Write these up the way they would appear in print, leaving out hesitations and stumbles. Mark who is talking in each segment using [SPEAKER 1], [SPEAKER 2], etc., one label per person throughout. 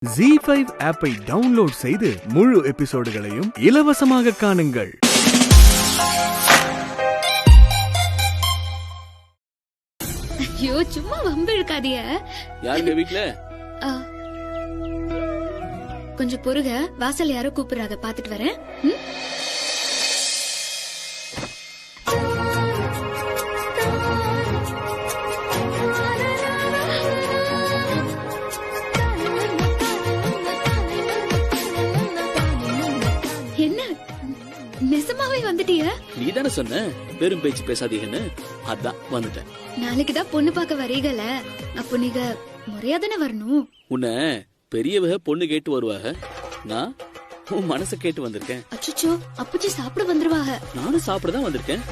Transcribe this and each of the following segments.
[SPEAKER 1] ZEE5 ஆப்பை download செய்து முழு எபிசோடுகளையும் இலவசமாக காணுங்கள்.
[SPEAKER 2] ஐயோ சும்மா வம்பு இருக்காதிய.
[SPEAKER 3] யாருங்க வீட்ல?
[SPEAKER 2] கொஞ்சம் பொறுங்க, வாசல் யாரோ கூப்பிடுறாங்க, பாத்துட்டு வரேன். என்ன நெசமாவே வந்துட்டிய?
[SPEAKER 3] நீ தானே சொன்ன பெரும் பேச்சு பேசாதீங்கன்னு, அதான் வந்துட்டேன்.
[SPEAKER 2] நாளைக்குதான் பொண்ணு பார்க்க வரீங்கல, அப்போ நீங்க முறையா தானே வரணும்.
[SPEAKER 3] உன்னை பெரியவக பொண்ணு கேட்டு வருவாக, நான் உன் மனச கேட்டு வந்திருக்கேன்.
[SPEAKER 2] அச்சோ, அப்பச்சி சாப்பிட வந்துருவாங்க.
[SPEAKER 3] நானும் சாப்பிடதான் வந்திருக்கேன்.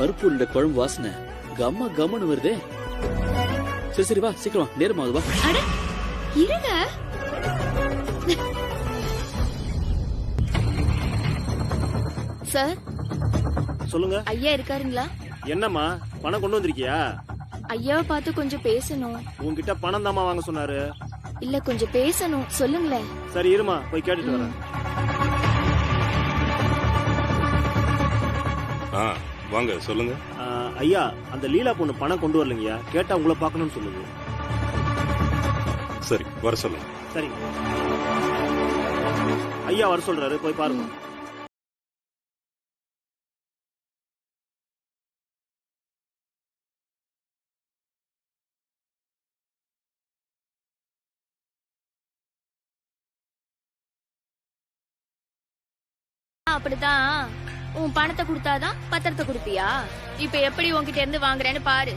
[SPEAKER 3] பருப்பு குழம்பு வாசனை கம்மா கம்மனு வருதே. சரி சரி வா, சீக்கிரம் நேரமாவது வா.
[SPEAKER 2] அட இருங்க.
[SPEAKER 4] சார்
[SPEAKER 5] சொல்லுங்க.
[SPEAKER 4] ஐயா இருக்காருங்களா?
[SPEAKER 5] என்னம்மா பணம் கொண்டு வந்திருக்கியா?
[SPEAKER 4] ஐயாவை பார்த்து கொஞ்சம் பேசணும்.
[SPEAKER 5] உன்கிட்ட பணம் தாமா வாங்க சொன்னாரு.
[SPEAKER 4] இல்ல கொஞ்சம் பேசணும், சொல்லுங்களேன்.
[SPEAKER 5] சரி இருமா, போய் கேட்டுட்டு வரேன்.
[SPEAKER 6] வாங்க சொல்லுங்க.
[SPEAKER 5] ஐயா, அந்த லீலா பொண்ணு பணம் கொண்டு வரலைங்கய்யா, கேட்டா உங்களை பார்க்கணும்னு சொல்லுது.
[SPEAKER 6] சரி வர சொல்லுங்க.
[SPEAKER 5] சரிங்க ஐயா, வர சொல்றாரு, போய் பாருங்க.
[SPEAKER 4] அப்படிதான், உன் பணத்தை கொடுத்தாதான் பத்திரத்தை கொடுப்பியா? இப்ப எப்படி உன்கிட்ட இருந்து வாங்குறேன்னு பாரு.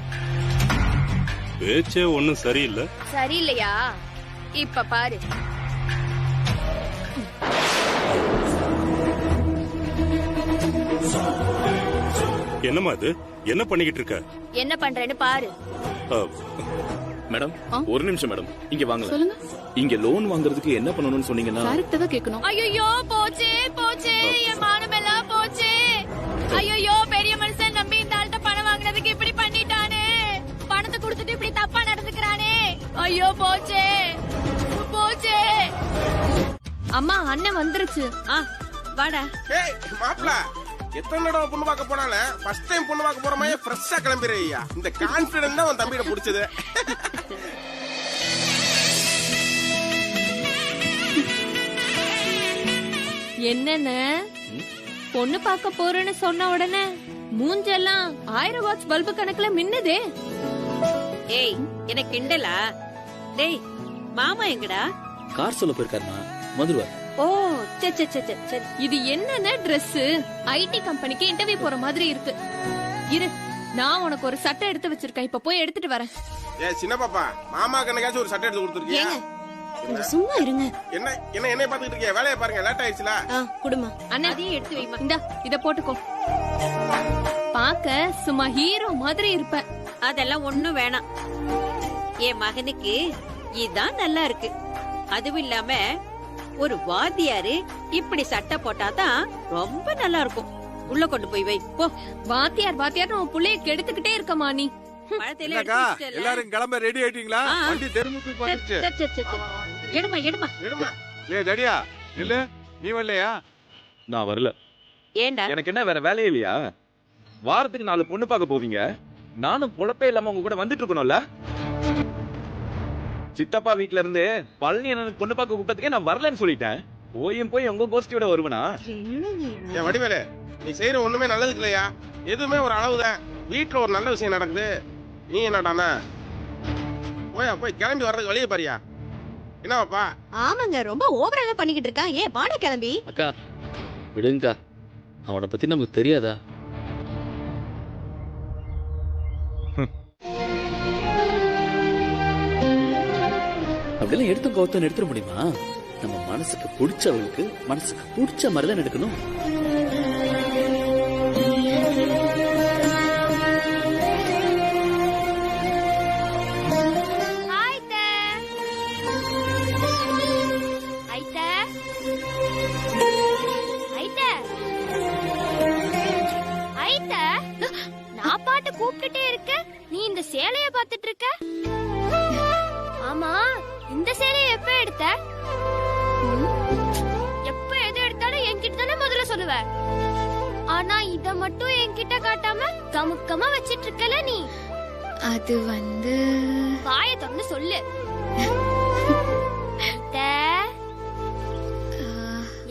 [SPEAKER 6] பேச்சே ஒண்ணும் சரியில்லை.
[SPEAKER 4] சரியில்லையா? இப்ப பாரு.
[SPEAKER 6] என்னம்மா இது? என்ன பண்ணிக்கிட்டு இருக்க?
[SPEAKER 4] என்ன பண்றேன்னு பாரு.
[SPEAKER 3] மேடம் ஒரு நிமிஷம் மேடம், இங்க வாங்க. சொல்லுங்க. இங்க லோன் வாங்குறதுக்கு என்ன பண்ணணும்னு சொன்னீங்கன்னா
[SPEAKER 2] கரெக்ட்டா கேட்கணும்.
[SPEAKER 4] ஐயோ போச்சே போச்சே, என் மானமெல்லாம் போச்சே. ஐயோ பெரிய மனுஷன் நம்பி இந்த ஆள்கிட்ட பணம் வாங்குறதுக்கு இப்படி பண்ணிட்டானே. பணத்தை கொடுத்துட்டு இப்படி தப்பா நடந்துக்கிறானே. ஐயோ போச்சே போச்சே. அம்மா அண்ணன் வந்துருச்சு. வாடா.
[SPEAKER 7] ஏய் மாப்ள, எத்தனை தடவை பொண்ணு பார்க்க போனால ஃபர்ஸ்ட் டைம் பொண்ணு பார்க்க போற மாதிரி ஃப்ரெஷ்ஷா கிளம்பிடுறியா? இந்த கான்ஃபிடன்ஸ் தான் உன் தம்பியிட பிடிச்சது.
[SPEAKER 4] என்னன்னு பொண்ணு பார்க்க போறேன்னு சொன்ன உடனே மூஞ்செல்லாம் 1000 வாட்ஸ் பல்பு கணக்குல மின்னுதே.
[SPEAKER 8] ஏய் என்ன கிண்டலா? டேய் மாமா எங்கடா?
[SPEAKER 3] கார் சொல்ல போயிருக்காருமா, வந்துருவார்.
[SPEAKER 8] ஓ சரி.
[SPEAKER 4] இது என்னென்ன Dress? ஐடி கம்பெனிக்கு இன்டர்வியூ போற மாதிரி இருக்கு. இரு, நான் உனக்கு ஒரு சட்டை எடுத்து வச்சிருக்கேன், இப்ப போய் எடுத்துட்டு வரேன்.
[SPEAKER 7] ஏ சின்ன பாப்பா, மாமாக்கு என்னைக்காச்சும் ஒரு சட்டை எடுத்து கொடுத்துருக்கியா?
[SPEAKER 8] சும்மா இருங்க.
[SPEAKER 7] என்ன என்ன பாத்துக்கிட்டு இருக்கியா? வேலையை பாருங்க, லேட் ஆயிடுச்சுல.
[SPEAKER 8] குடுமா
[SPEAKER 4] அண்ணா அதையும் எடுத்து வைமா. இந்தா இத போட்டுக்கோ. பாக்க சும்மா ஹீரோ மாதிரி இருப்ப.
[SPEAKER 8] அதெல்லாம் ஒண்ணும் வேணாம். என் மகனுக்கு இதான் நல்லா இருக்கு. அதுவும் இல்லாம ஒரு வாத்தியாரு இப்படி சட்டை போட்டாதான் ரொம்ப நல்லா இருக்கும். உள்ள கொண்டு போய் வை போ.
[SPEAKER 4] வாத்தியார் உன் புள்ளைய கெடுத்துக்கிட்டே இருக்கமா நீ.
[SPEAKER 9] எல்லாரும் கிளம்ப ரெடி ஆயிட்டீங்களா? வண்டி தெருமுக்கு வந்துருச்சு.
[SPEAKER 8] எடுமா
[SPEAKER 9] ஏய் டடியா, இல்ல நீ வரலையா?
[SPEAKER 10] நான் வரல.
[SPEAKER 8] ஏண்டா?
[SPEAKER 10] எனக்கு என்ன வேற வேலையே இல்லையா? வாரத்துக்கு 4 பொண்ணு பார்க்க போவீங்க, நானும் பொழப்பே இல்லாம உங்க கூட வந்துட்டு இருக்கணும்ல. சித்தப்பா வீட்ல இருந்து பழனி எனக்கு பொண்ணு பார்க்க கூப்பிட்டதுக்கே நான் வரலன்னு சொல்லிட்டேன். போய் உங்க கோஷ்டியோட வருவனா?
[SPEAKER 7] ஏன் வடிவேலு, நீ செய்யற ஒண்ணுமே நல்லதுக்கு இல்லையா? எதுவுமே ஒரு அளவுதான். வீட்டுல ஒரு நல்ல விஷயம் நடக்குது, நீ என்னடானா போய் கிளம்பி வர்றதுக்கு வழியே பாரியா? என்னவாப்பா?
[SPEAKER 8] ஆமாங்க, ரொம்ப ஓவரா பண்ணிக்கிட்டு இருக்கான். ஏன் வாடா கிளம்பி.
[SPEAKER 3] அக்கா விடுங்கக்கா, அவனை பத்தி நமக்கு தெரியாதா? அப்படிலாம் எடுத்து கௌத்தம் எடுத்துட முடியுமா? நம்ம மனசுக்கு பிடிச்சவளுக்கு மனசுக்கு பிடிச்ச மாதிரிதான் எடுக்கணும்.
[SPEAKER 4] நான் பாட்டு கூப்பிட்டுட்டே இருக்க, நீ இந்த சேலைய பாத்துட்டு இருக்க. ஆமா இந்த சேலையை எப்ப எடுத்த? எப்ப எது எடுத்தாலும் என்கிட்ட தானே முதல்ல சொல்லுவ. ஆனா இத மட்டும் என்கிட்ட காட்டாம கமுக்கமா வச்சிட்டு இருக்கல நீ.
[SPEAKER 2] அது வந்து
[SPEAKER 4] வாயை திறந்து சொல்லு.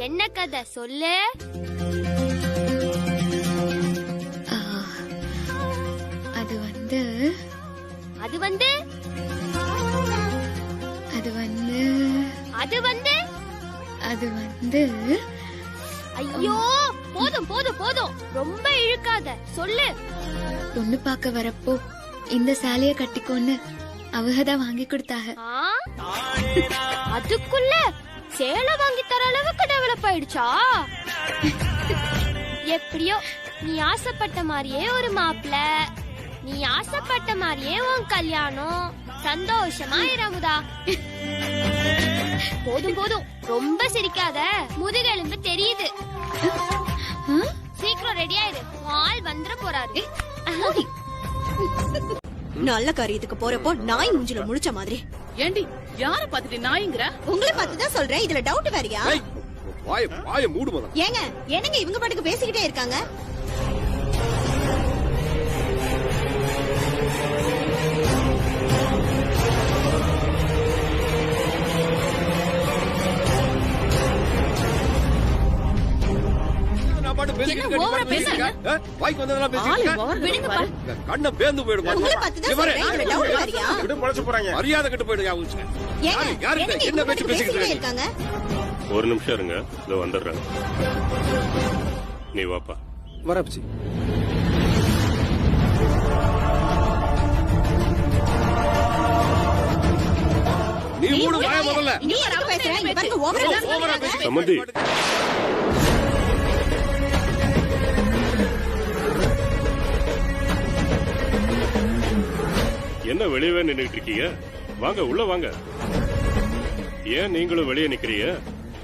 [SPEAKER 4] என்ன கதை சொல்லு.
[SPEAKER 2] அது வந்து
[SPEAKER 4] அது வந்து
[SPEAKER 2] அது வந்து
[SPEAKER 4] அது வந்து
[SPEAKER 2] அது வந்து
[SPEAKER 4] ஐயோ போதும் போதும் போதும், ரொம்ப இழுக்காத, சொல்லு.
[SPEAKER 2] பொண்ணு பார்க்க வரப்போ இந்த சாலைய கட்டிக்கோன்னு அவகதான் வாங்கி கொடுத்தாங்க.
[SPEAKER 4] அதுக்குள்ள சேலை வாங்கி தர அளவுக்கு டெவலப் ஆயிடுச்சா? எப்படியோ நீ ஆசைப்பட்ட மாதிரியே ஒரு மாப்பிள்ள, நீ ஆசைப்பட்ட மாதிரியே உன் கல்யாணம். சந்தோஷமா இரமுதா. போதும் போதும், ரொம்ப சிரிக்காத, முதுகெலும்பு தெரியுது. சீக்கிரம் ரெடி ஆயிரு, ஆள் வந்துட போறாரு.
[SPEAKER 11] நல்ல காரியத்துக்கு போறப்போ நாய் மூஞ்சில முழிச்ச மாதிரி.
[SPEAKER 12] ஏண்டி யார பாத்துட்டு நாய்ங்கற?
[SPEAKER 11] உங்களை பார்த்துதான் சொல்றேன், இதுல டவுட் வேறயா?
[SPEAKER 9] வாய மூடு முதல்ல.
[SPEAKER 11] ஏங்க என்னங்க இவங்க பாட்டுக்கு பேசிக்கிட்டே இருக்காங்க?
[SPEAKER 9] மரியாதை கட்டு போயிடுங்க.
[SPEAKER 6] ஒரு நிமிஷம் இருங்க, இதோ வந்துடுறேன். நீ வாப்பா.
[SPEAKER 9] வரப்சி. நீ மூடு வாய முதல்ல.
[SPEAKER 11] நீ என்ன பேசுற? இங்க பாருங்க, ஓவரா பேசுறீங்க.
[SPEAKER 6] சம்பந்தி, என்ன வெளியவே நின்னுட்டு இருக்கீங்க? வாங்க உள்ள வாங்க. ஏன் நீங்களும் வெளியே நிக்கிறீங்க?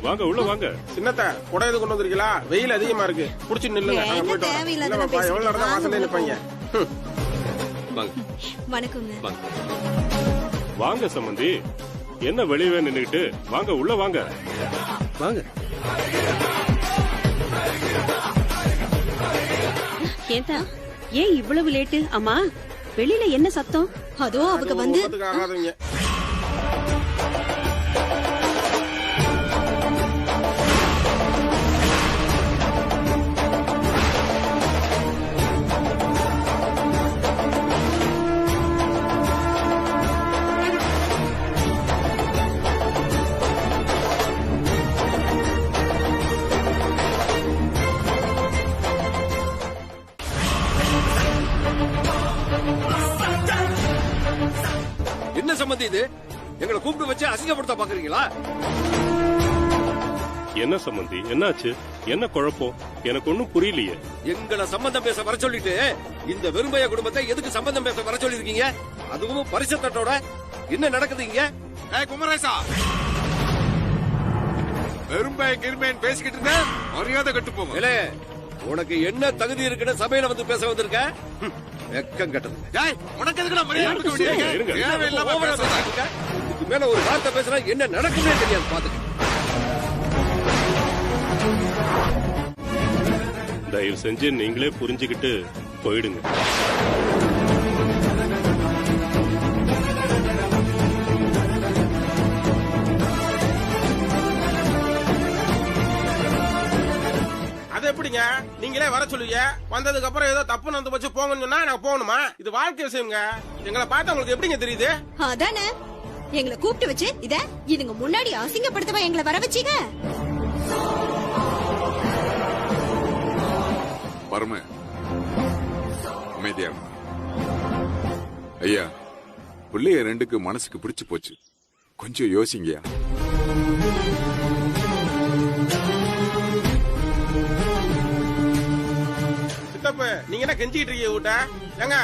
[SPEAKER 6] வாங்க உள்ள வாங்க.
[SPEAKER 7] சின்னத்த குடை எது கொண்டு வந்திருக்கீங்களா? வெயில் அதிகமா இருக்கு, புடிச்சு நில்லுங்க. நாங்க போயிட்டு வரோம். எவ்வளவு நேரம் வாசல்ல நிப்பீங்க?
[SPEAKER 11] வணக்கங்க.
[SPEAKER 6] வாங்க சம்பந்தி, என்ன வெளியவே நின்னுட்டு? வாங்க உள்ள வாங்க.
[SPEAKER 9] வாங்க.
[SPEAKER 12] ஏண்டா ஏன் இவ்வளவு லேட்டு? அம்மா வெளியில என்ன சத்தம்?
[SPEAKER 11] அதோ அவங்க வந்து
[SPEAKER 7] ஆகாதீங்க.
[SPEAKER 9] என்ன சம்பந்தி இது? எங்களை கூப்பிட்டு வச்சு அசிங்கப்படுத்த பாக்குறீங்களா?
[SPEAKER 6] என்ன சம்பந்தி, என்னாச்சு? என்ன குழப்பம்? எனக்கு ஒண்ணும் புரியலையே.
[SPEAKER 9] எங்களை சம்பந்தம் பேச வர சொல்லிட்டு இந்த வெறுமைய குடும்பத்தை எதுக்கு சம்பந்தம் பேச வர சொல்லி இருக்கீங்க? அதுவும் பரிசத்தட்டோட. என்ன நடக்குது இங்க? குமரேசா, வெறுமைய கிருமையன் பேசிக்கிட்டு இருந்த மரியாதை கட்டு போங்க. உனக்கு என்ன தகுதி இருக்குன்னு சபையில வந்து பேச வந்திருக்க? வெக்கம் கட்டது. உனக்கு எதுக்கு இதுக்கு மேல ஒரு வார்த்தை பேசுறா என்ன நடக்குமே தெரியாது. பாத்துக்க.
[SPEAKER 6] தயவு செஞ்சு நீங்களே புரிஞ்சுக்கிட்டு போயிடுங்க.
[SPEAKER 7] அது எப்படிங்க? நீங்களே வர சொல்லுவீங்க, வந்ததுக்கு அப்புறம் ஏதோ தப்பு நடந்து போச்சு போங்கன்னு சொன்னா நாங்க போகணுமா? இது வாழ்க்கை விஷயங்க. எங்களை பார்த்தா உங்களுக்கு எப்படிங்க தெரியுது?
[SPEAKER 11] அதானே எங்களை கூப்பிட்டு வச்சு இதுங்க முன்னாடி அசிங்கப்படுத்தவா எங்களை வர வச்சீங்க?
[SPEAKER 13] பரம அமைதியா ஐயா, பிள்ளைய ரெண்டுக்கு மனசுக்கு பிடிச்சு போச்சு. கொஞ்சம் யோசிங்கயா.
[SPEAKER 7] சித்தப்பு, நீங்க என்ன கெஞ்சிக்கிட்டு இருக்கீங்க கூட்ட? ஏங்க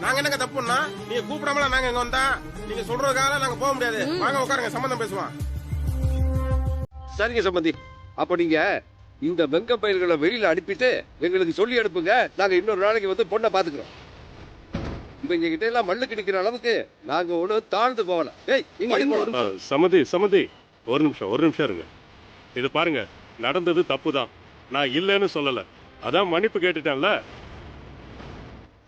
[SPEAKER 7] நாங்க என்னங்க தப்புன்னா நீங்க கூப்பிடாமல நாங்க இங்க வந்தா நீங்க சொல்றதுக்காக நாங்க போக முடியாது. வாங்க உட்காருங்க, சம்பந்தம் பேசுவோம்.
[SPEAKER 9] சரிங்க சம்பந்தி, அப்ப நீங்க இந்த வெங்க பயிர்களை வெளியில அனுப்பிட்டு எங்களுக்கு சொல்லி அனுப்புங்க. நாங்க இன்னொரு நாளைக்கு வந்து பொண்ணை பாத்துக்கிறோம். இப்ப எங்க கிட்ட எல்லாம் மண்ணு கிடைக்கிற அளவுக்கு நாங்க ஒண்ணு தாழ்ந்து போகல. ஏய் இங்க
[SPEAKER 6] சமதி ஒரு நிமிஷம் இருங்க. இது பாருங்க, நடந்தது தப்பு தான், நான் இல்லைன்னு சொல்லல, அதான் மன்னிப்பு கேட்டுட்டேன்ல.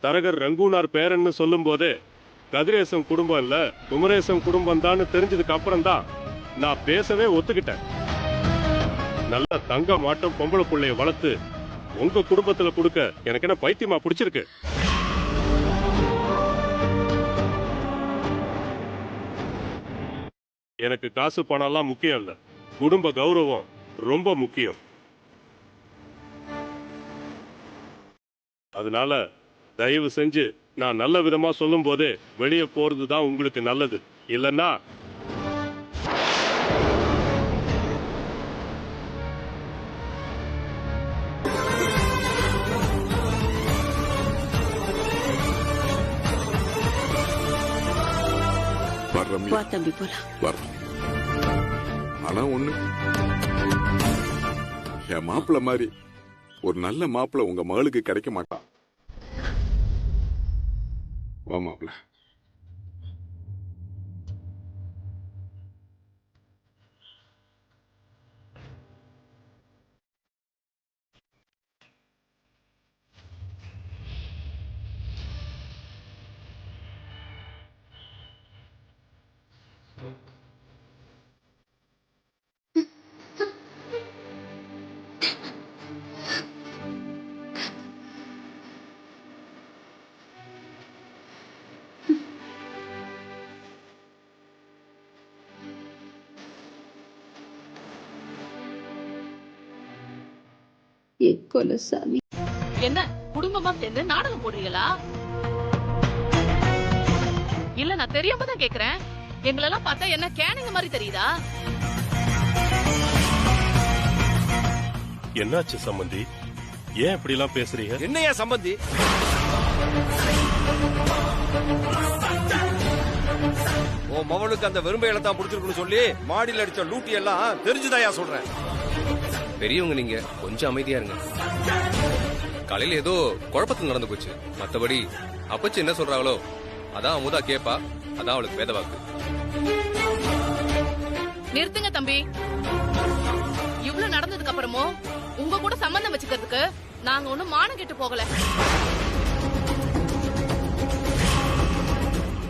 [SPEAKER 6] தரகர் ரங்கூனார் பேரன்னு சொல்லும் போதே கதிரேசம் குடும்பம் இல்ல குமரேசம் குடும்பம் தான் தெரிஞ்சதுக்கு அப்புறம் தான் நான் பேசவே ஒத்துக்கிட்டேன். நல்ல தங்க மாட்டம் பொம்பளை பிள்ளைய வளர்த்து உங்க குடும்பத்துல கொடுக்க எனக்கு என்ன பைத்தியமா பிடிச்சிருக்கு? எனக்கு காசு பணம்லாம் முக்கியம் இல்ல, குடும்ப கௌரவம் ரொம்ப முக்கியம். அதனால தயவு செஞ்சு நான் நல்ல விதமா சொல்லும் போதே வெளியே போறது தான் உங்களுக்கு நல்லது. இல்லைன்னா
[SPEAKER 12] வா தம்பி போலாம்.
[SPEAKER 13] ஆனா ஒண்ணு, என் மாப்பிள்ள மாதிரி ஒரு நல்ல மாப்பிள்ள உங்க மகளுக்கு கிடைக்க மாட்டான். வா மாப்பிள்ள.
[SPEAKER 12] கொலசாமி
[SPEAKER 14] என்ன குடும்பமா சேர்ந்து நாடகம் போடுறீங்களா? இல்ல நான் தெரியாம தான் கேக்குறேன். எங்களெல்லாம் பார்த்தா என்ன கேனுங்க மாதிரி தெரியுதா?
[SPEAKER 6] என்னாச்சு சம்பந்தி, ஏன் இப்படி எல்லாம் பேசுறீங்க?
[SPEAKER 9] என்னையா சம்பந்தி? உன் மவனுக்கு அந்த வெறும்பையில தான் புடிச்சிருக்குன்னு சொல்லி மாடியில் அடிச்ச லூட்டி எல்லாம் தெரிஞ்சுதாயா சொல்றேன்.
[SPEAKER 15] பெரியவங்க நீங்க கொஞ்சம் அமைதியா இருங்க. காலையில ஏதோ குழப்பத்தில் நடந்து போச்சு. மத்தபடி அப்பச்சி என்ன சொல்றாங்களோ அதான் அமுதா கேப்பா. அதான் அவளுக்கு வேத வாக்கு.
[SPEAKER 14] நிறுத்துங்க தம்பி. இவ்வளவு நடந்ததுக்கு அப்புறமும் உங்க கூட சம்பந்தம் வச்சுக்கிறதுக்கு நாங்க ஒண்ணும் மானம் கெட்டு போகல.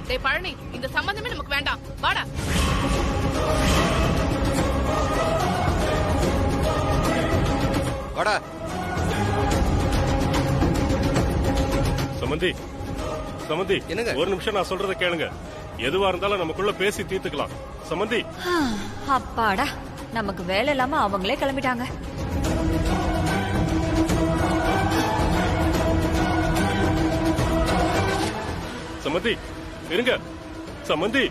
[SPEAKER 14] டேய் பழனி, இந்த சம்பந்தமே நமக்கு வேண்டாம், வாடா.
[SPEAKER 9] வாடா.
[SPEAKER 6] சம்பந்தி என்னங்க, ஒரு நிமிஷம் நான் சொல்றத கேளுங்க. எதுவா இருந்தாலும் நமக்குள்ள பேசி தீர்த்துக்கலாம். சம்பந்தி.
[SPEAKER 16] அப்பாடா, நமக்கு வேலை இல்லாம அவங்களே கிளம்பிட்டாங்க.
[SPEAKER 6] சம்பந்தி இருங்க. சம்பந்தி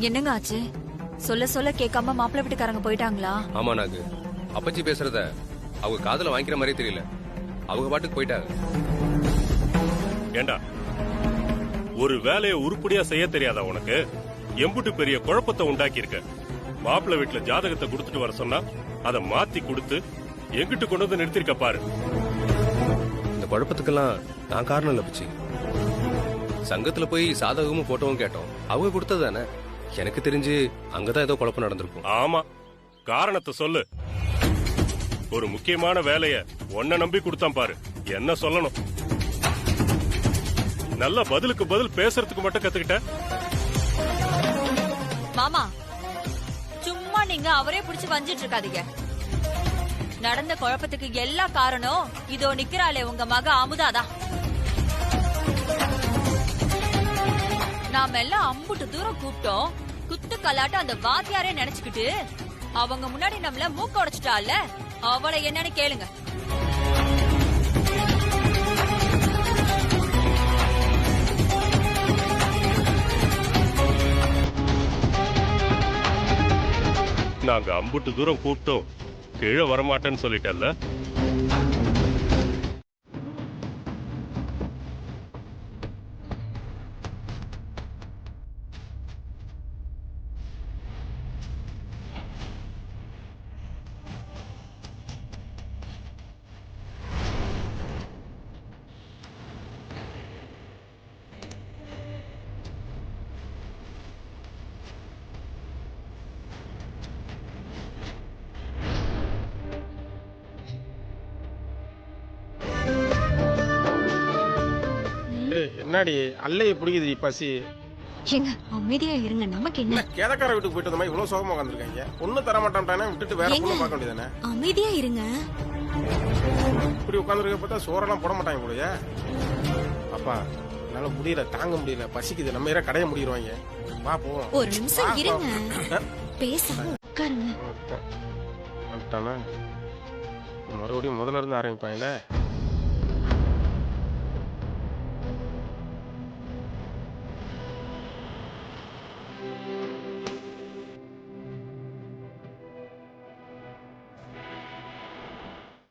[SPEAKER 16] என்னங்க ஆச்சு? சொல்ல சொல்ல கேட்காம மாப்பிள்ளை வீட்டுக்காரங்க போயிட்டாங்களா?
[SPEAKER 15] ஆமா நாகு, அப்பச்சி பேசுறத அவங்க காதுல வாங்கிக்கிற மாதிரியே தெரியல. அவங்க பாட்டுக்கு போயிட்டாங்க.
[SPEAKER 6] ஏண்டா, ஒரு வேலையை உருப்படியா செய்ய தெரியாதா உனக்கு? எம்புட்டு பெரிய குழப்பத்தை உண்டாக்கி இருக்க. மாப்பிள்ளை வீட்டுல ஜாதகத்தை கொடுத்துட்டு வர சொன்னா அதை மாத்தி கொடுத்து எங்கிட்டு கொண்டு வந்து நிறுத்திருக்க பாரு.
[SPEAKER 15] இந்த குழப்பத்துக்கெல்லாம் நான் காரணம் இல்ல பிச்சி. சங்கத்துல போய் சாதகமும் போட்டோவும் கேட்டோம். அவங்க கொடுத்ததானே. எனக்கு தெரிஞ்சு அங்கதான் ஏதோ குழப்பம் நடந்திருக்கும்.
[SPEAKER 6] ஆமா, காரணத்தை சொல்லு. ஒரு முக்கியமான வேலைய உன்னை நம்பி கொடுத்தான் பாரு. என்ன சொல்லணும்? நல்ல பதிலுக்கு பதில் பேசுறதுக்கு மட்டும் கத்துக்கிட்ட.
[SPEAKER 16] மாமா, சும்மா நீங்க அவரே பிடிச்சு வஞ்சிட்டு இருக்காதீங்க. நடந்த குழப்பத்துக்கு எல்லா காரணம் இதோ நிக்கிறாளே உங்க மக அமுதாதான். நாம எல்லாம் அம்புட்டு தூரம் கூப்பிட்டோம். குத்து கலாட்ட அந்த வாத்தியாரே நினைச்சுக்கிட்டு அவங்க முன்னாடி நம்மள மூக்க உடைச்சிட்டால. அவளை என்னன்னு கேளுங்க.
[SPEAKER 6] நாங்க அம்புட்டு தூரம் கூப்பிட்டோம், கீழே வரமாட்டேன்னு சொல்லிட்டல்ல.
[SPEAKER 7] என்னடி அல்லையை பிடிக்குது பசி.
[SPEAKER 11] ஏங்க அமைதியா இருங்க, நமக்கு என்ன?
[SPEAKER 7] கேதக்கார வீட்டுக்கு போயிட்டு வந்த இவ்வளவு சோகமா உட்காந்துருக்காங்க. ஒன்னும் தர மாட்டான்ட்டானே, விட்டுட்டு வேற பொண்ணு பார்க்க வேண்டியதானே.
[SPEAKER 11] அமைதியா இருங்க.
[SPEAKER 7] இப்படி உட்காந்துருக்க பார்த்தா சோறெல்லாம் போட மாட்டாங்க போலயே. அப்பா என்னால முடியல, தாங்க முடியல, பசிக்குது. நம்ம யாரா கடைய முடிடுவாங்க. வா போவோம்.
[SPEAKER 11] ஒரு நிமிஷம் இருங்க, பேசாம உட்காருங்க.
[SPEAKER 7] மறுபடியும் முதல்ல இருந்து ஆரம்பிப்பாங்களே.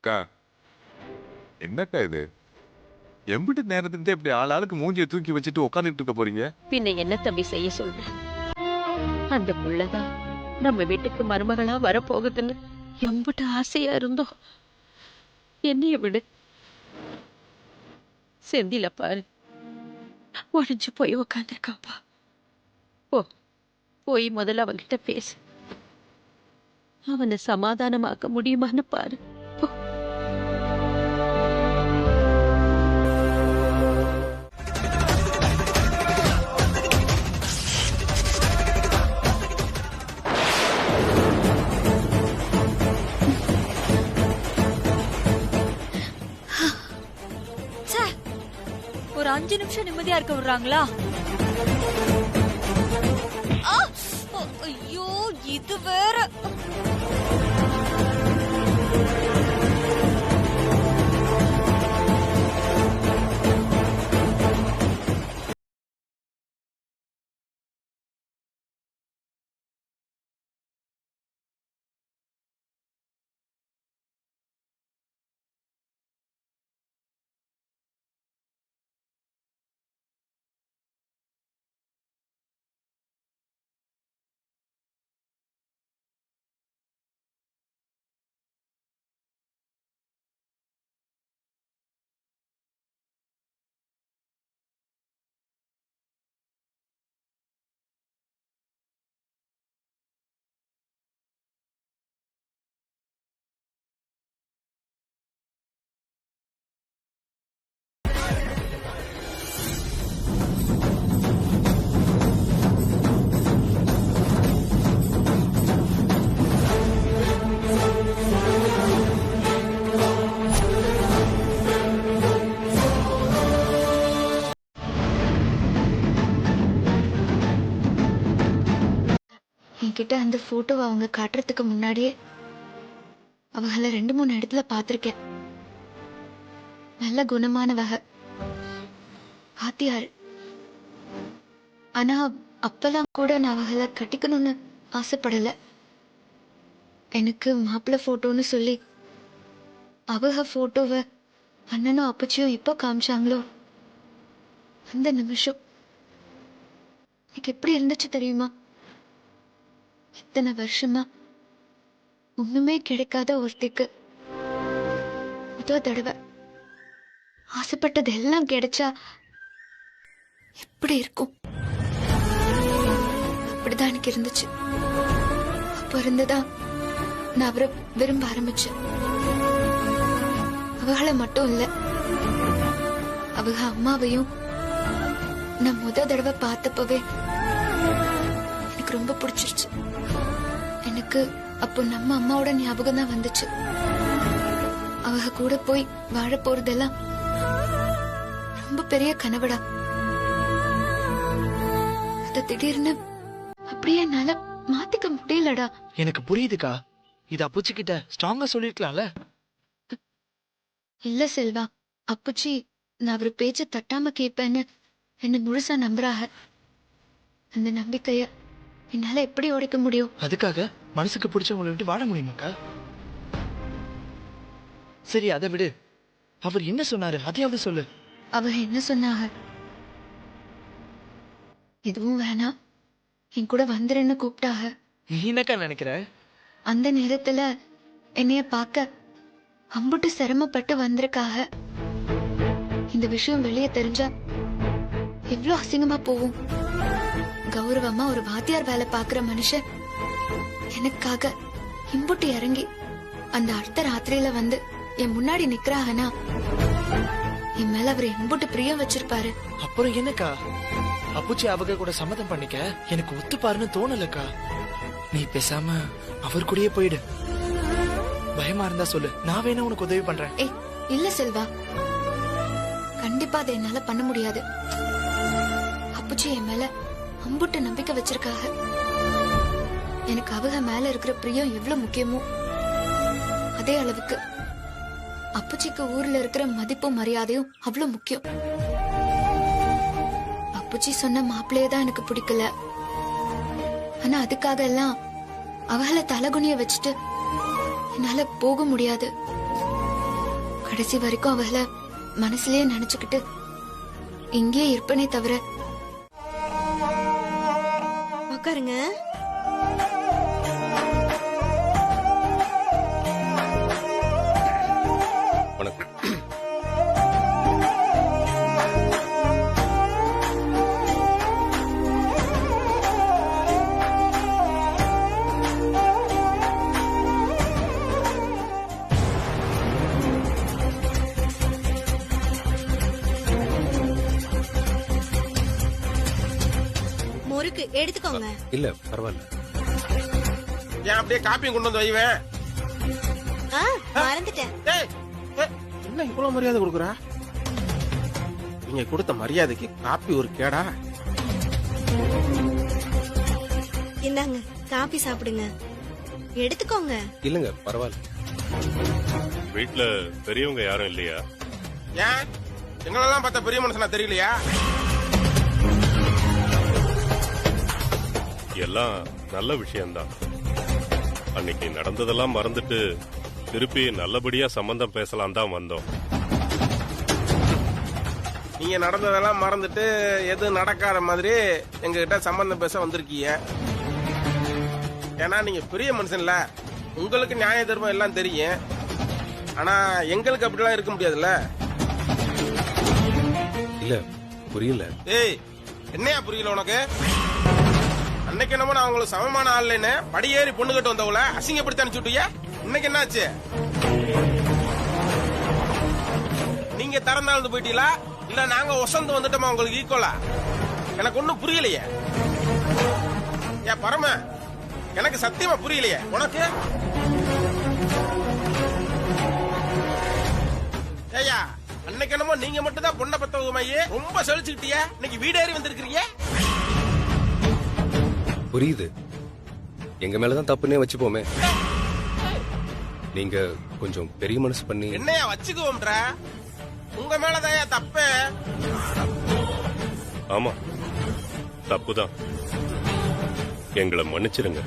[SPEAKER 13] அக்கா என்னக்கா இது? எம்பிட்டு நேரத்துக்கு இப்படி ஆளாளுக்கு மூஞ்சியை தூக்கி வச்சுட்டு உட்காந்துட்டு இருக்க போறீங்க?
[SPEAKER 12] பின்ன என்ன தம்பி செய்ய சொல்ற? அந்த புள்ளதான் நம்ம வீட்டுக்கு மருமகளா வரப்போகுதுன்னு எம்பிட்டு ஆசையா இருந்தோம். என்னைய விடு. செந்தில பாரு, உடஞ்சு போய் உக்காந்துருக்காப்பா. போய் முதல்ல அவன்கிட்ட பேசு. அவனை சமாதானமாக்க முடியுமான்னு பாரு.
[SPEAKER 16] ஒரு 5 நிமிஷம் நிம்மதியா இருக்க விடுறாங்களா? ஐயோ இது வேற.
[SPEAKER 2] என்கிட்ட அந்த போட்டோவை அவங்க காட்டுறதுக்கு முன்னாடியே அவங்கள 2-3 இடத்துல பார்த்திருக்கேன். நல்ல குணமான வகை பாத்தியாள். ஆனா அப்பெல்லாம் கூட நான் அவங்கள கட்டிக்கணும்னு ஆசைப்படல. எனக்கு மாப்பிள்ளை போட்டோன்னு சொல்லி அவங்க போட்டோவை அண்ணனும் அப்பச்சியும் எப்போ காமிச்சாங்களோ அந்த நிமிஷம் எனக்கு எப்படி இருந்துச்சு தெரியுமா? இத்தனை வருஷமா ஒண்ணுமே கிடைக்காத ஒருத்திக்கு முதல் தடவை ஆசைப்பட்டது எல்லாம் கிடைச்சா எப்படி இருக்கும்? அப்படிதான் எனக்கு இருந்துச்சு. அப்ப இருந்துதான் நான் அவரை விரும்ப ஆரம்பிச்சேன். அவளை மட்டும் இல்ல, அவங்க அம்மாவையும் நான் முதல் தடவை பார்த்தப்பவே எனக்கு ரொம்ப பிடிச்சிருச்சு. எனக்கு அப்போ நம்ம அம்மாவோட ஞாபகம் தான் வந்துச்சு. அவங்க கூட போய் வாழ போறதெல்லாம் ரொம்ப பெரிய கனவுடா. அத திடீர்னு அப்படியே என்னால மாத்திக்க முடியலடா.
[SPEAKER 17] எனக்கு புரியுதுக்கா. இது அப்புச்சி கிட்ட ஸ்ட்ராங்கா சொல்லிருக்கலாம்ல.
[SPEAKER 2] இல்ல செல்வா, அப்புச்சி நான் அவர் பேச்ச தட்டாம கேட்பேன்னு என்ன முழுசா நம்புறாங்க. அந்த நம்பிக்கைய என்னால எப்படி உடைக்க முடியும்?
[SPEAKER 17] அதுக்காக மனசுக்கு பிடிச்சவங்களை விட்டு வாழ முடியுமாக்கா? சரி அதை விடு. அவர் என்ன சொன்னாரு அதையாவது சொல்லு.
[SPEAKER 2] அவர் என்ன சொன்னாங்க? எதுவும் வேணாம், என் கூட வந்துருன்னு கூப்பிட்டாங்க.
[SPEAKER 17] நீ என்னக்கா நினைக்கிற?
[SPEAKER 2] அந்த நேரத்துல என்னைய பார்க்க அம்புட்டு சிரமப்பட்டு வந்திருக்காக. இந்த விஷயம் வெளியே தெரிஞ்சா எவ்வளவு அசிங்கமா போகும். கௌரவமா ஒரு வாத்தியார் வேலை பாக்குற மனுஷன் எனக்காக இம்புட்டு இறங்கி அந்த அடுத்த ராத்திரியில வந்து என் முன்னாடி நிக்கிறாங்கன்னா என் மேல அவர் எம்புட்டு பிரியம் வச்சிருப்பாரு.
[SPEAKER 17] அப்புறம் என்னக்கா, அப்புச்சி அவங்க கூட சம்மதம் பண்ணிக்க எனக்கு ஒத்துப்பாருன்னு தோணலக்கா. நீ பேசாம அவர் கூடயே போயிடு. பயமா இருந்தா சொல்லு, நான் வேணா உனக்கு உதவி பண்றேன்.
[SPEAKER 2] ஏய் இல்ல செல்வா, கண்டிப்பா அதை என்னால பண்ண முடியாது. அப்புச்சி என் மேல அம்புட்டு நம்பிக்கை வச்சிருக்காங்க. எனக்கு அவங்க மேல இருக்கிற பிரியம் எவ்வளவு முக்கியமோ அதே அளவுக்கு அப்புச்சிக்கு ஊர்ல இருக்கிற மதிப்பும் மரியாதையும் அவ்வளவு முக்கியம். அப்புச்சி சொன்ன மாப்பிள்ளையே தான் எனக்கு பிடிக்கல. ஆனா அதுக்காக எல்லாம் அவளை தலகுனிய வச்சுட்டு என்னால போக முடியாது. கடைசி வரைக்கும் அவளை மனசுலயே நினைச்சுக்கிட்டு இங்கே இருப்பனே தவிர.
[SPEAKER 11] உட்காருங்க. முறுக்கு எடுத்துக்கோங்க.
[SPEAKER 15] இல்ல பரவாயில்ல.
[SPEAKER 7] ஏன் அப்படியே காப்பியும் கொண்டு வந்து வைவேன்.
[SPEAKER 11] மறந்துட்டேன்.
[SPEAKER 7] என்ன இவ்வளவு மரியாதை கொடுக்குறா? நீங்க கொடுத்த மரியாதைக்கு காப்பி ஒரு கேடா?
[SPEAKER 11] இந்தாங்க காப்பி சாப்பிடுங்க. எடுத்துக்கோங்க.
[SPEAKER 15] இல்லங்க பரவாயில்ல.
[SPEAKER 6] வீட்டுல பெரியவங்க யாரும் இல்லையா?
[SPEAKER 7] ஏன் எங்களெல்லாம் பார்த்தா பெரிய மனுஷனா தெரியலையா?
[SPEAKER 6] எல்லாம் நல்ல விஷயம்தான். அன்னைக்கு நடந்ததெல்லாம் மறந்துட்டு திருப்பி நல்லபடியா சம்பந்தம் பேசலாம் தான் வந்தோம்.
[SPEAKER 7] நீங்க நடந்ததெல்லாம் மறந்துட்டு எது நடக்காத மாதிரி எங்க கிட்ட சம்பந்தம் பேச வந்திருக்கீங்க. ஏன்னா நீங்க பெரிய மனுஷன்ல, உங்களுக்கு நியாய தர்மம் எல்லாம் தெரியும். ஆனா எங்களுக்கு அப்படிலாம் இருக்க முடியாதுல்ல.
[SPEAKER 15] இல்ல புரியல.
[SPEAKER 7] ஏய் என்னையா புரியல உனக்கு? அன்னைக்கு என்னமோ நான் உங்களுக்கு சமமான ஆள்லன்னு படியேறி பொண்ணு கட்டு வந்தவள அசிங்கப்படுத்தி அனுப்பிச்சுட்டிய. இன்னைக்கு என்னாச்சு? நீங்க திறந்தாழ்ந்து போயிட்டீங்களா இல்ல நாங்க ஒசந்து வந்துட்டோமா உங்களுக்கு ஈக்குவலா? எனக்கு ஒண்ணும் புரியலையே. ஏன் பரம, எனக்கு சத்தியமா புரியலையே. உனக்கு ஏயா அன்னைக்கு என்னமோ நீங்க மட்டும் தான் பொண்ணை பத்தவமாயே ரொம்ப செழிச்சுக்கிட்டிய. இன்னைக்கு வீடேறி வந்திருக்கிறீங்க.
[SPEAKER 15] புரியுது, எங்க மேலதான் தப்புன்னே வச்சுப்போமே. நீங்க கொஞ்சம் பெரிய மனசு பண்ணி
[SPEAKER 7] என்னையா வச்சுக்குவோம்ன்ற? உங்க மேலதான் தப்பு.
[SPEAKER 6] ஆமா தப்புதான். எங்களை மன்னிச்சிருங்க.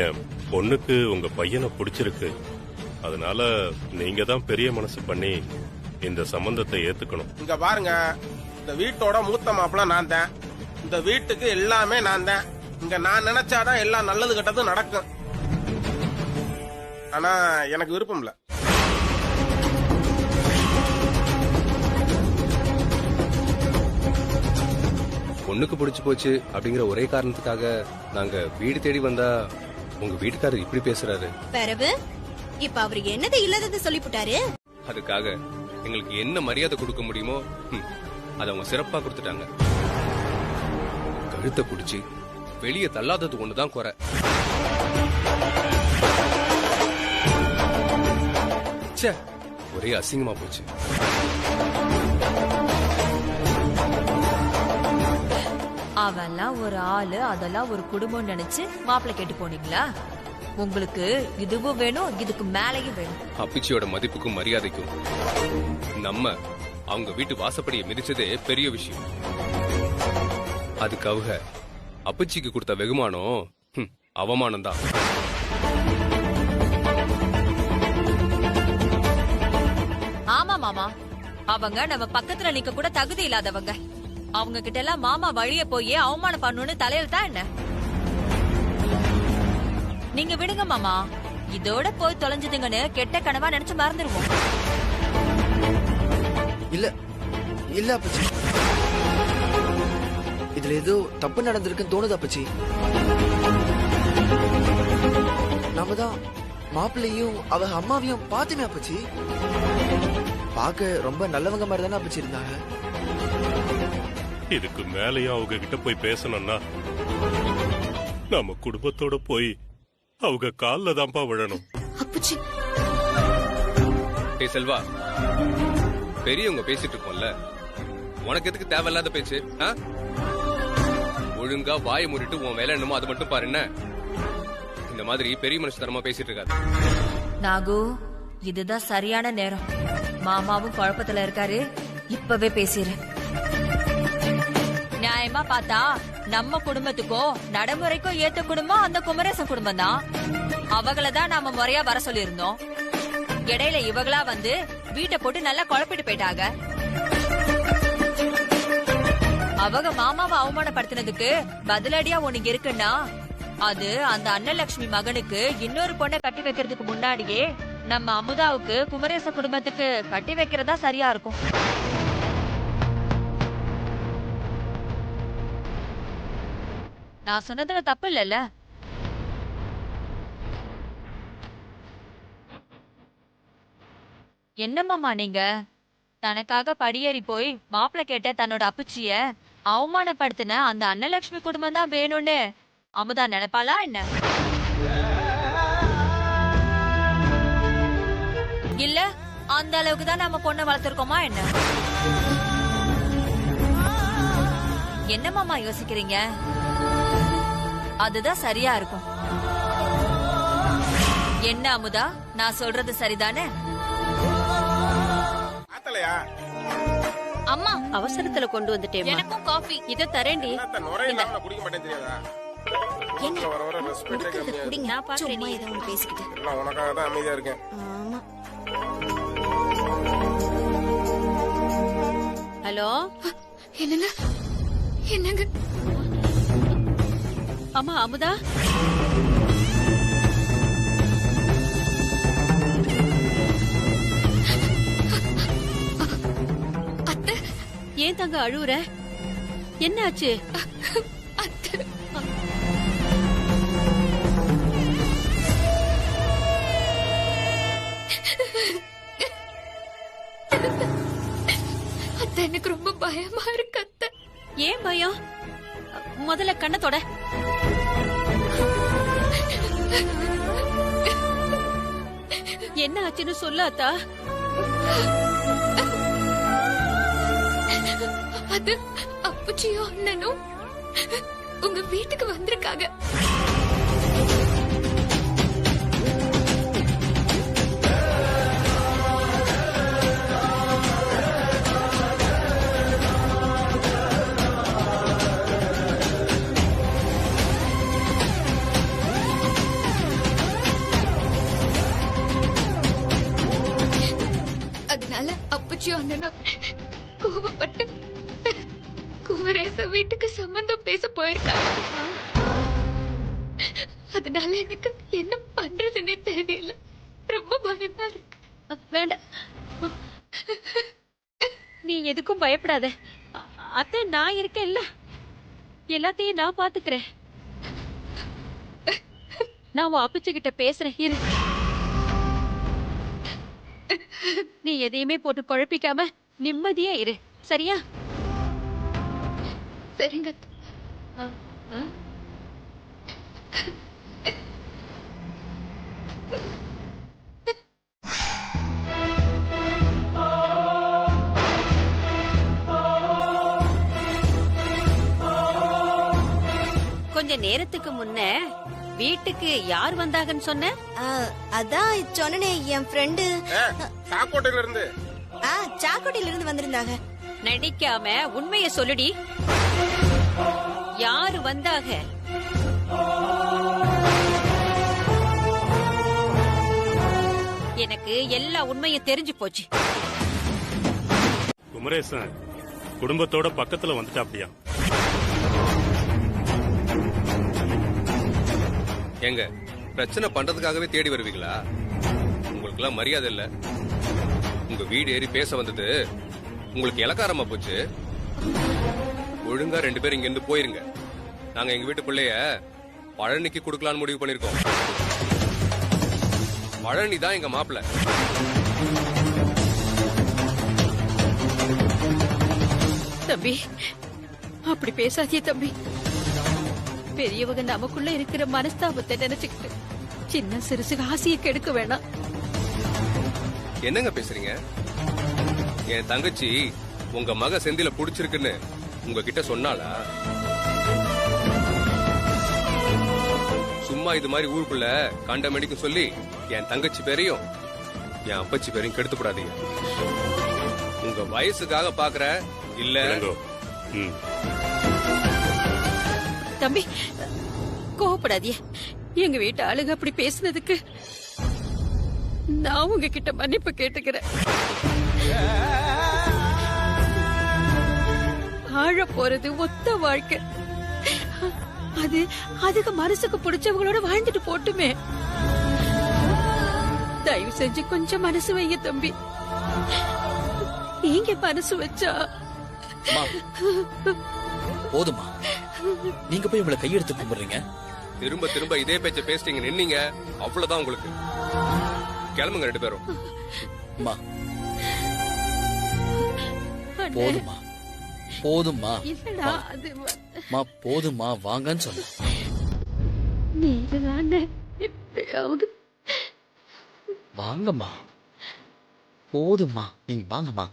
[SPEAKER 6] என் பொண்ணுக்கு உங்க பையனை பிடிச்சிருக்கு. அதனால நீங்க தான் பெரிய மனசு பண்ணி இந்த சம்பந்தத்தை ஏத்துக்கணும்.
[SPEAKER 7] இங்க பாருங்க, இந்த வீட்டோட மூத்த மாப்பிள்ள நான் தான். இந்த வீட்டுக்கு எல்லாமே நான் தான். இங்க நான் நினைச்சாதான் எல்லாம் நல்லது கெட்டது நடக்கும். ஆனா எனக்கு விருப்பம் இல்ல.
[SPEAKER 15] பொண்ணுக்கு பிடிச்சு போச்சு அப்படிங்கிற ஒரே காரணத்துக்காக நாங்க வீடு தேடி வந்தா உங்க வீட்டுக்காரர் இப்படி பேசுறாரு.
[SPEAKER 11] பிறகு இப்ப அவரு என்னது இல்லாதது சொல்லிவிட்டாரு.
[SPEAKER 15] அதுக்காக எங்களுக்கு என்ன மரியாதை கொடுக்க முடியுமோ அதை அவங்க சிறப்பா கொடுத்துட்டாங்க. கழுத்தை பிடிச்சி வெளியே தள்ளாதது ஒண்ணுதான் குறை. ச்சே, ஒரே அசிங்கமா போச்சு.
[SPEAKER 16] அவெல்லாம் ஒரு ஆளு, அதெல்லாம் ஒரு குடும்பம் நினைச்சு மாப்பிள்ளை கேட்டு போனீங்களா? உங்களுக்கு இதுவும் வேணும், இதுக்கு மேலையும் வேணும்.
[SPEAKER 15] அப்பிச்சியோட மதிப்புக்கும் மரியாதைக்கும் நம்ம அவங்க வீட்டு வாசப்படியை மிதிச்சதே பெரிய விஷயம். அதுக்கு அவங்க அப்பச்சிக்கு கொடுத்த வெகுமானம் அவமானம் தான்.
[SPEAKER 16] ஆமா மாமா, அவங்க நம்ம பக்கத்துல நிக்க கூட தகுதி இல்லாதவங்க. அவங்க கிட்ட எல்லாம் மாமா வழிய போய் அவமானம் பண்ணணும்னு தலையில தான் என்ன. நீங்க விடுங்க மாமா, இதோட போய் தொலைஞ்சதுங்கன்னு கெட்ட கனவா நினைச்சு மறந்துடுவோம்.
[SPEAKER 17] இல்ல இல்ல அப்பச்சி, இதுல ஏதோ தப்பு நடந்திருக்குன்னு தோணுது அப்பச்சி. நாம தான் மாப்பிள்ளையும் அவ அம்மாவையும் பாத்துமே அப்பச்சி. பார்க்க ரொம்ப நல்லவங்க மாதிரி தானே அப்பச்சி இருந்தாங்க.
[SPEAKER 6] இதுக்கு மேலேயும் அவங்க கிட்ட போய் பேசணும்னா நம்ம குடும்பத்தோட போய் அவங்க கால்ல தான்ப்பா விழணும்.
[SPEAKER 2] அப்புச்சி
[SPEAKER 15] ஏய் செல்வா, பெரியவங்க பேசிட்டு இருக்கோம்ல, உனக்கு எதுக்கு தேவையில்லாத பேச்சு? ஒழுங்கா வாயை மூடிட்டு உன் வேலை என்னமோ அது மட்டும் பாரு. என்ன இந்த மாதிரி பெரிய மனுஷத்தனமா பேசிட்டு இருக்காது.
[SPEAKER 16] நாகு, இதுதான் சரியான நேரம். மாமாவும் குழப்பத்துல இருக்காரு, இப்பவே பேசிரு. நியாயமா பார்த்தா நம்ம குடும்பத்துக்கும் நடைமுறைக்கும் ஏத்த குடும்பம் அந்த குமரேசன் குடும்பம் தான். அவங்களதான் நாம முறையா வர சொல்லியிருந்தோம். இடையில இவங்களா வந்து வீட்டை போட்டு நல்லா குழப்பிட்டு போயிட்டாங்க. அவங்க மாமாவை அவமானப்படுத்தினதுக்கு பதிலடியா ஒண்ணு இருக்குன்னா அது அந்த அன்னலட்சுமி மகனுக்கு இன்னொரு பொண்ணை கட்டி வைக்கிறதுக்கு முன்னாடியே நம்ம அமுதாவுக்கு குமரேச குடும்பத்துக்கு கட்டி வைக்கிறதா சரியா இருக்கும். நான் சொன்னதுல தப்பு இல்லல்ல? என்னம்மாமா நீங்க தனக்காக படியேறி போய் மாப்பிள்ள கேட்ட தன்னோட அப்புச்சிய அவமானப்படுத்தின அந்த அன்னலட்சுமி குடும்பம் தான் வேணும்னு அமுதா நினைப்பாளா என்ன? இல்ல அந்த அளவுக்கு தான் நம்ம பொண்ணை வளர்த்திருக்கோமா என்ன? என்னமாமா யோசிக்கிறீங்க? அதுதான் சரியா இருக்கும். என்ன அமுதா, நான் சொல்றது சரிதானே?
[SPEAKER 8] அம்மா அவசரத்துல கொண்டு வந்துட்டேன்.
[SPEAKER 14] எனக்கும் காஃபி.
[SPEAKER 8] இத தரேன்டி.
[SPEAKER 7] குடிக்க மாட்டேன் தெரியாதா?
[SPEAKER 8] நான் பாக்குறேன், நீ ஏதோ ஒண்ணு பேசிக்கிட்டு.
[SPEAKER 7] உனக்காக தான் அமைதியா இருக்கேன்.
[SPEAKER 8] ஹலோ,
[SPEAKER 2] என்னங்க என்னங்க?
[SPEAKER 8] அம்மா அமுதா, ஏன் தங்க அழுவுற? என்ன ஆச்சு?
[SPEAKER 2] அத்தை, எனக்கு ரொம்ப பயமா இருக்கு அத்தை.
[SPEAKER 8] ஏன் பயம்? முதல்ல கண்ணத்தோட. என்ன ஆச்சுன்னு சொல்ல அத்தா.
[SPEAKER 2] அது அப்புச்சியும் அண்ணனும் உங்க வீட்டுக்கு வந்திருக்காங்க. அதனால அப்புச்சியும் அண்ணனும் கோபப்பட்டு குமரேச வீட்டுக்கு சம்பந்தம் பேச போயிருக்காங்க. அதனால எனக்கு என்ன பண்றதுன்னே தெரியல. ரொம்ப பயமா இருக்கு.
[SPEAKER 8] வேண்டாம், நீ எதுக்கும் பயப்படாத. அத்தை, நான் இருக்கேன்ல, எல்லாத்தையும் நான் பாத்துக்கிறேன். நான் அப்பிச்சுக்கிட்ட பேசுறேன், இரு. நீ எதையுமே போட்டு குழப்பிக்காம நிம்மதியா இரு, சரியா?
[SPEAKER 2] சரிங்க.
[SPEAKER 8] கொஞ்ச நேரத்துக்கு முன்ன வீட்டுக்கு யார் வந்தாங்கன்னு சொன்ன?
[SPEAKER 11] அதான் சொன்னனே, என் ஃப்ரெண்டு
[SPEAKER 7] சாக்கோட்டையில இருந்து.
[SPEAKER 11] சாக்கோட்டையில இருந்து வந்திருந்தாங்க.
[SPEAKER 8] நடிக்காம உண்மைய சொல்லுடி. யாரு வந்தாங்க? எனக்கு எல்லா உண்மையும் தெரிஞ்சு போச்சு.
[SPEAKER 6] குமரேசன் குடும்பத்தோட பக்கத்துல வந்துட்டாப்டியா?
[SPEAKER 15] ஏங்க, பிரச்சனை பண்றதுக்காகவே தேடி வருவீங்களா? உங்களுக்கு எல்லாம் மரியாதை இல்ல. உங்க வீடு ஏறி பேச வந்தது உங்களுக்கு இலக்காரமா போச்சு. ஒழுங்கா 2 பேரும் இங்க இருந்து போயிருங்க. நாங்க எங்க வீட்டு பிள்ளைய பழனிக்கு கொடுக்கலான்னு முடிவு பண்ணிருக்கோம். பழனி தான் எங்க மாப்பிள்ள.
[SPEAKER 12] தம்பி அப்படி பேசாதே தம்பி. பெரியவங்க நமக்குள்ள இருக்கிற மனஸ்தாபத்தை நினைச்சுக்கிட்டு சின்ன சிறுசு ஆசையை கெடுக்க வேணாம்.
[SPEAKER 15] என்னங்க பேசுறீங்க? என் தங்கச்சி உங்க மக செந்தில புடிச்சிருக்குன்னு உங்ககிட்ட சொன்னாளா? சும்மா இது மாதிரி ஊருக்குள்ள கண்டமணிக்கும் சொல்லி என் தங்கச்சி பேரையும் என் அப்பச்சி பேரையும் கெடுத்துப்படாதீங்க. உங்க வயசுக்காக பாக்குற இல்ல.
[SPEAKER 12] தம்பி கோவப்படாதீங்க. எங்க வீட்டு ஆளுங்க அப்படி பேசுனதுக்கு நான் உங்ககிட்ட மன்னிப்பு கேட்டுக்கிறேன். வாழ போறது ஒத்த வாழ்க்கை. அதுக்கு மனசுக்கு பிடிச்சவங்களோட வாழ்ந்துட்டு போட்டுமே. தயவு செஞ்சு கொஞ்சம் மனசு வைங்க தம்பி. நீங்க மனசு வச்சா
[SPEAKER 3] போதுமா? நீங்க போய் இவளை கையெடுத்து கும்பிடுறீங்க.
[SPEAKER 15] திரும்ப திரும்ப இதே பேச்ச பேசிட்டீங்க நின்னீங்க, அவ்வளவுதான் உங்களுக்கு. கிளம்புங்க 2 பேரும்.
[SPEAKER 3] போதுமா போதுமா போதுமா வாங்கன்னு சொன்ன. வாங்கம்மா போதுமா, நீங்க வாங்கம்மா.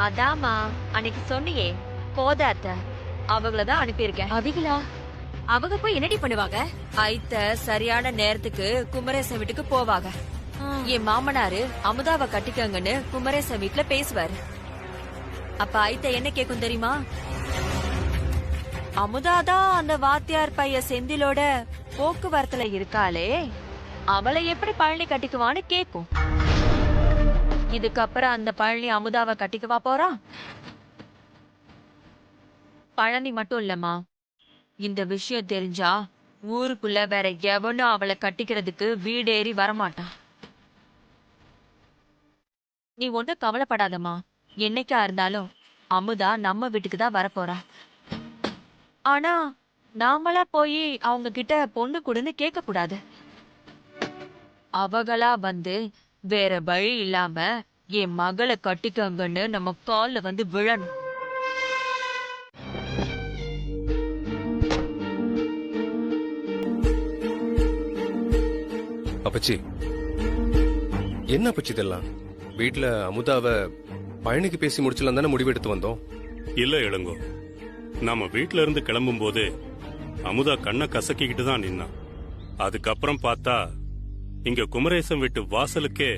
[SPEAKER 16] அதாமா அன்னைக்கு சொன்னியே கோதாத்த, அவங்களதான் அனுப்பியிருக்கேன். அவங்களா? அவங்க போய் என்னடி பண்ணுவாங்க? ஐத்த சரியான நேரத்துக்கு குமரேசன் வீட்டுக்கு போவாங்க. என் மாமனாரு அமுதாவை கட்டிக்கங்கன்னு குமரேசன் வீட்டுல பேசுவாரு. அப்ப ஐத்த என்ன கேக்கும் தெரியுமா? அமுதாதான் அந்த வாத்தியார் பைய செந்திலோட போக்குவரத்துல இருக்காளே, அவளை எப்படி பழனி கட்டிக்குவான்னு கேக்கும். இதுக்கப்புறம் அந்த பழனி அமுதாவை கட்டிக்கவா போறா? பழனி மட்டும் இல்லம்மா, இந்த விஷயம் தெரிஞ்சா ஊருக்குள்ள வேற எவனும் அவளை கட்டிக்கிறதுக்கு வீடேறி வரமாட்டான். நீ ஒன்னும் கவலைப்படாதம்மா. என்னைக்கா இருந்தாலும் அமுதா நம்ம வீட்டுக்கு தான் வரப்போறா. ஆனா நாமளா போய் அவங்க கிட்ட பொண்ணு கொடுன்னு கேட்க கூடாது. அவங்களா வந்து வேற வழி இல்லாம என் மகளை கட்டிக்கங்கன்னு நம்ம கால்ல வந்து விழணும்.
[SPEAKER 15] அப்பச்சி என்ன அப்பச்சி இதெல்லாம்? வீட்டுல அமுதாவை பழனிக்கு பேசி முடிச்சலாம் தானே முடிவெடுத்து வந்தோம்.
[SPEAKER 6] இல்ல இளங்கோ, நாம வீட்டுல இருந்து கிளம்பும் போது அமுதா கண்ணை கசக்கிக்கிட்டு தான் நின்னா. அதுக்கப்புறம் பார்த்தா இங்க குமரேசன் வீட்டு வாசலுக்கே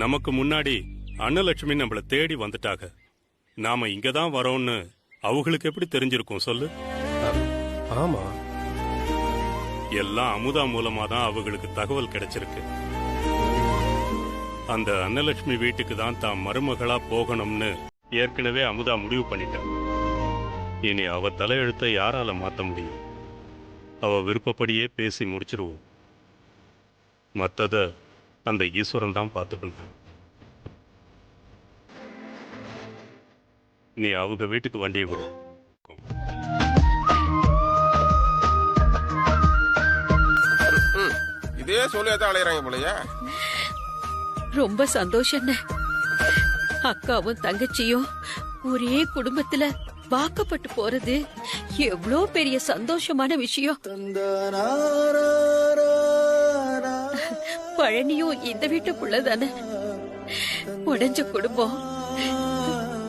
[SPEAKER 6] நமக்கு முன்னாடி அன்னலட்சுமி நம்மள தேடி வந்துட்டாங்க. நாம இங்கதான் வரோம்னு அவங்களுக்கு எப்படி தெரிஞ்சிருக்கும் சொல்லு?
[SPEAKER 15] ஆமா,
[SPEAKER 6] எல்லாம் அமுதா மூலமா தான் அவங்களுக்கு தகவல் கிடைச்சிருக்கு. அந்த அன்னலட்சுமி வீட்டுக்கு தான் தான் மருமகளா போகணும்னு ஏற்கனவே அமுதா முடிவு பண்ணிட்டான். இனி அவ தலையெழுத்தை யாரால மாத்த முடியும்? அவ விருப்பப்படியே பேசி முடிச்சிருவோம். மத்தத அந்த ஈஸ்வரன் தான் பார்த்துக்கணும். நீ அவங்க வீட்டுக்கு வண்டியை கொடு.
[SPEAKER 7] இதே சொல்லியாதான் அலையறாங்க போலயா?
[SPEAKER 12] ரொம்ப சந்தோஷம். அக்காவும் தங்கச்சியும் ஒரே குடும்பத்துல வாக்கப்பட்டு போறது எவ்வளோ பெரிய சந்தோஷமான விஷயம். பழனியும் இந்த வீட்டுக்குள்ளதானே. உடைஞ்ச குடும்பம்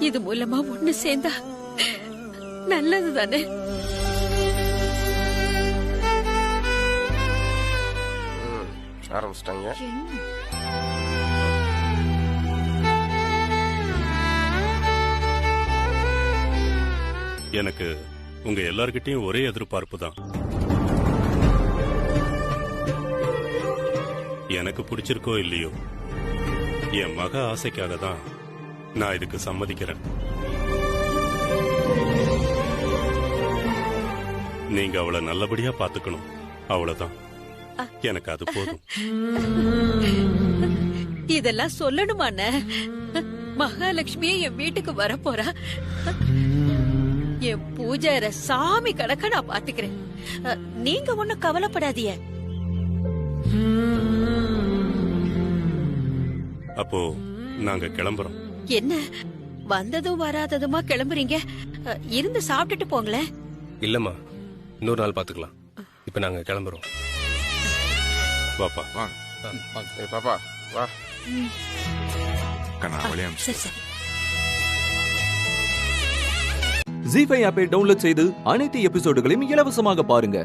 [SPEAKER 12] இது மூலமா ஒண்ணு சேர்ந்தா நல்லது தானே.
[SPEAKER 7] ஆரம்பிச்சிட்டாங்க.
[SPEAKER 6] எனக்கு உங்க எல்லார்கிட்டயும் ஒரே எதிர்பார்ப்பு தான். எனக்கு பிடிச்சிருக்கோ இல்லையோ, என் மக ஆசைக்காக தான் நான் இதுக்கு சம்மதிக்கிறேன். நீங்க அவளை நல்லபடியா பாத்துக்கணும், அவ்வளவுதான். எனக்கு அது போதும்.
[SPEAKER 8] இதெல்லாம் சொல்லணுமான? மகாலட்சுமியே என் வீட்டுக்கு வரப்போறா. என் பூஜார சாமி கணக்க நான் பாத்துக்கிறேன். நீங்க ஒண்ணும் கவலைப்படாதீங்க.
[SPEAKER 6] அப்போ நாங்க கிளம்புறோம்.
[SPEAKER 8] என்ன வந்ததும் வராததுமா கிளம்புறீங்க? இருந்து சாப்பிட்டுட்டு போங்களேன்.
[SPEAKER 15] இல்லம்மா, இன்னொரு நாள் பாத்துக்கலாம். இப்ப நாங்க கிளம்புறோம்.
[SPEAKER 6] பாப்பா
[SPEAKER 13] பாப்பா வா. கண்ணா வழியா.
[SPEAKER 8] சரி சரி.
[SPEAKER 18] ஜீ5 ஆப்பை டவுன்லோட் செய்து அனைத்து எபிசோடுகளையும் இலவசமாக பாருங்க.